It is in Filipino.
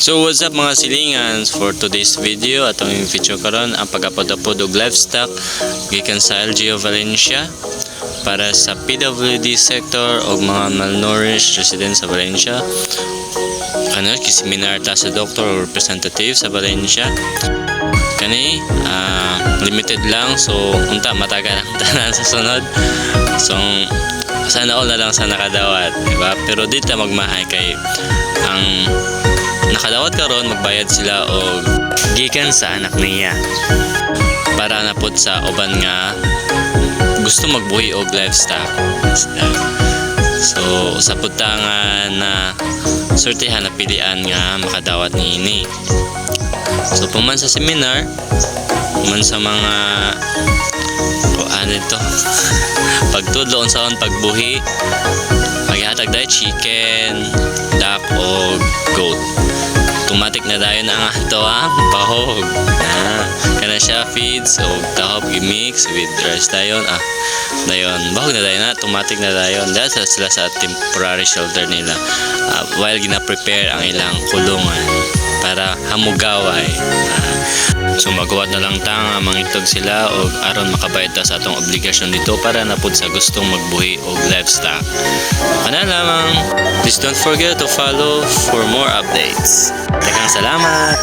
So what's up mga silingans, for today's video atong video karon ang pag-upod og livestock gikan sa LGU Valencia para sa PWD sector o mga malnourished residents sa Valencia. Kiseminar ta sa doctor or representative sa Valencia. Kani limited lang, so unta matagal ang tanan sa sunod. So sana all na lang sa nakadawat, diba? Pero dito magmahay kay ang nakadawat karon magbayad sila og gikan sa anak niya para napod sa uban nga gusto magbuhi og livestock. So sa putangan na sortehan na pilian nga makadawat niini. So puman sa seminar, man sa mga ano ito pagtudlo unsaon pagbuhi, maghatag dai chicken, duck o goat. Automatic na dayon ang ato bahog. Kana siya feeds o tahop i-mix with rice dayon. Dayon bahog na dayon, automatic na dayon. Dahil sila sa temporary shelter nila while gina-prepare ang ilang kulungan para hamugaway. So magawat na lang ta mangitog sila og aron makabayad ta sa atong obligasyon dito para napud sa gustong magbuhi og livestock. Ana lamang. Please don't forget to follow for more updates. Daghang salamat.